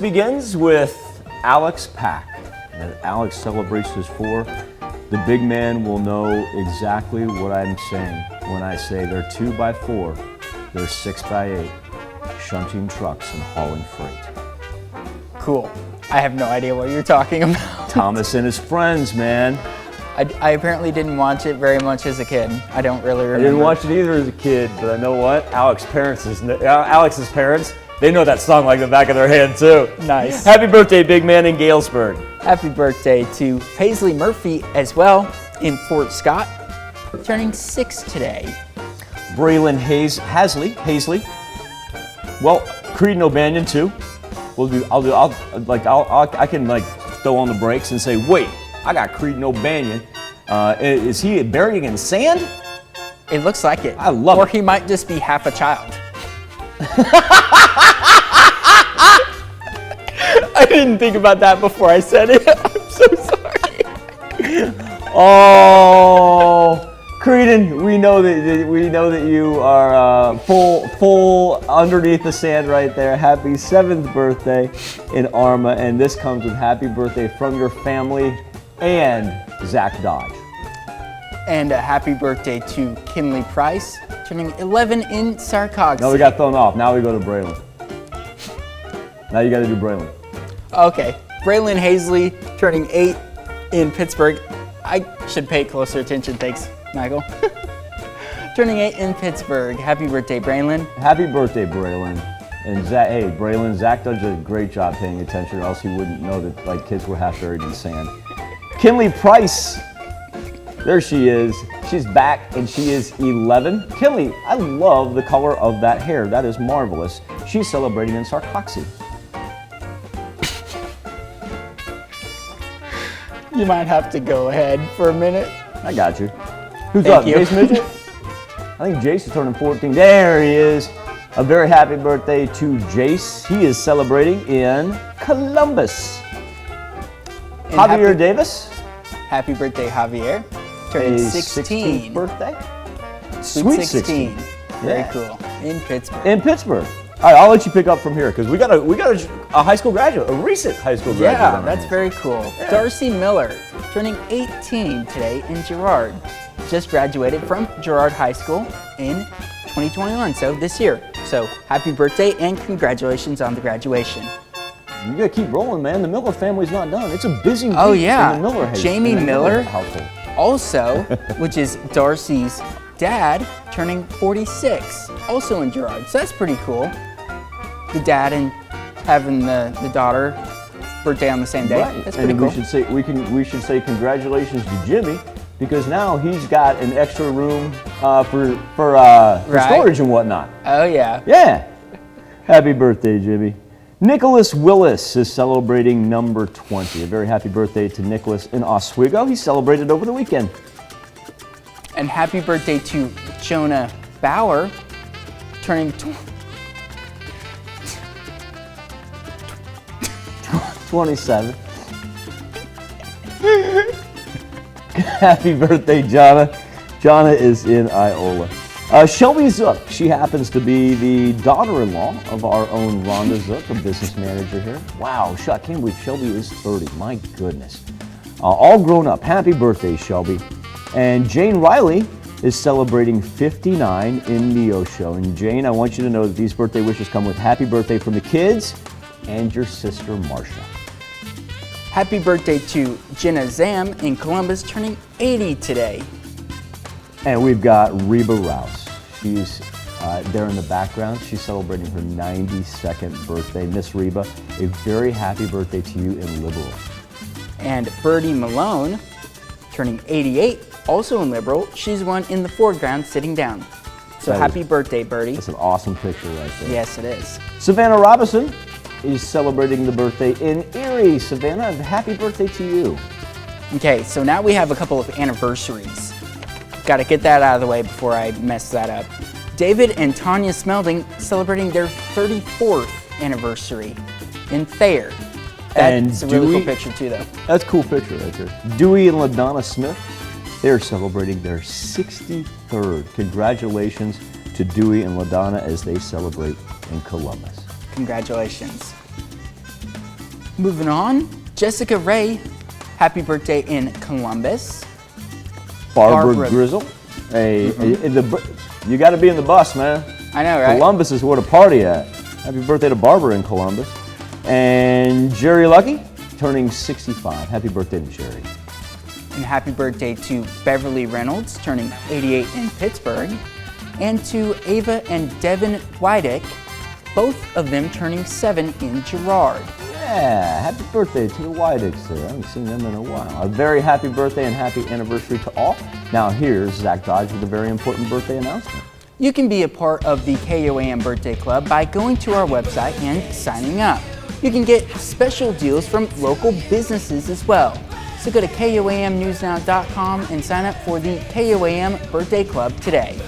Begins with Alex Pack. As Alex celebrates his 4, the big man will know exactly what I'm saying when I say they're 2x4, they're 6x8, shunting trucks and hauling freight. Cool. I have no idea what you're talking about. Thomas and his friends, man. I apparently didn't watch it very much as a kid. I don't really remember. I didn't watch it either as a kid, but I know what? Alex's parents, they know that song like the back of their hand too. Nice. Happy birthday, big man in Galesburg. Happy birthday to Paisley Murphy as well in Fort Scott, turning 6 today. Braylon Hazley. Well, Creed and O'Banion too. I can throw on the brakes and say, wait, I got Creed and O'Banion. Is he burying in sand? It looks like it. I love Or it. he might just be half a child. I didn't think about that before I said it. I'm so sorry. Oh, Creedon, we know that you are full underneath the sand right there. Happy 7th birthday in Arma, and this comes with happy birthday from your family and Zach Dodge. And a happy birthday to Kinley Price, turning 11 in Sarcogs. No, we got thrown off. Now we go to Braylon. Now you got to do Braylon. Okay, Braylon Hazley, turning 8 in Pittsburgh. I should pay closer attention, thanks, Michael. Turning 8 in Pittsburgh. Happy birthday, Braylon. Happy birthday, Braylon. And Zach, hey, Braylon, Zach does a great job paying attention, or else he wouldn't know that kids were half buried in sand. Kinley Price, there she is. She's back and she is 11. Kinley, I love the color of that hair. That is marvelous. She's celebrating in Sarcoxy. You might have to go ahead for a minute. I got you. Who's Thank up? you. Jace Midget? I think Jace is turning 14. There he is. A very happy birthday to Jace. He is celebrating in Columbus. And Javier Davis. Happy birthday, Javier. Turning 16. 16th birthday. Sweet 16. Very Yeah. cool. In Pittsburgh. In Pittsburgh. All right, I'll let you pick up from here because we got a high school graduate, a recent high school graduate. Yeah, on our that's hands. very cool. Yeah. Darcy Miller, turning 18 today in Girard. Just graduated from Girard High School in 2021, so this year. So happy birthday and congratulations on the graduation. You gotta keep rolling, man. The Miller family's not done. It's a busy week Oh yeah, in the Miller house. Jamie in the Miller, household. also, which is Darcy's dad, turning 46, also in Girard. So that's pretty cool. The dad and having the daughter birthday on the same day. Right. That's pretty and cool. we should say congratulations to Jimmy because now he's got an extra room for Right. storage and whatnot. Oh yeah. Yeah. Happy birthday, Jimmy. Nicholas Willis is celebrating number 20. A very happy birthday to Nicholas in Oswego. He celebrated over the weekend. And happy birthday to Jonah Bauer, turning 27. Happy birthday, Jonna. Jonna is in Iola. Shelby Zook, she happens to be the daughter-in-law of our own Rhonda Zook, a business manager here. Wow, I can't believe Shelby is 30, my goodness. All grown up, happy birthday, Shelby. And Jane Riley is celebrating 59 in Neosho. And Jane, I want you to know that these birthday wishes come with happy birthday from the kids and your sister, Marcia. happy birthday to Jenna Zam in Columbus, turning 80 today. And we've got Reba Rouse. She's there in the background. She's celebrating her 92nd birthday. Miss Reba, a very happy birthday to you in Liberal. And Birdie Malone, turning 88, also in Liberal. She's the one in the foreground sitting down. So happy birthday, Birdie. That's an awesome picture right there. Yes, it is. Savannah Robinson is celebrating the birthday in Erie. Savannah, happy birthday to you. Okay, so now we have a couple of anniversaries. Got to get that out of the way before I mess that up. David and Tanya Smelding celebrating their 34th anniversary in Thayer. That's a really cool picture too, though. That's a cool picture right there. Dewey and LaDonna Smith, they're celebrating their 63rd. Congratulations to Dewey and LaDonna as they celebrate in Columbus. Congratulations. Moving on, Jessica Ray, happy birthday in Columbus. Barbara Barbara. Grizzle. You got to be in the bus, man. I know, right? Columbus is where to party at. Happy birthday to Barbara in Columbus. And Jerry Lucky, turning 65. Happy birthday to Jerry. And happy birthday to Beverly Reynolds, turning 88 in Pittsburgh. And to Ava and Devin Wydick, both of them turning 7 in Girard. Yeah, happy birthday to the Wydicks there. I haven't seen them in a while. A very happy birthday and happy anniversary to all. Now here's Zach Dodge with a very important birthday announcement. You can be a part of the KOAM Birthday Club by going to our website and signing up. You can get special deals from local businesses as well. So go to KOAMnewsnow.com and sign up for the KOAM Birthday Club today.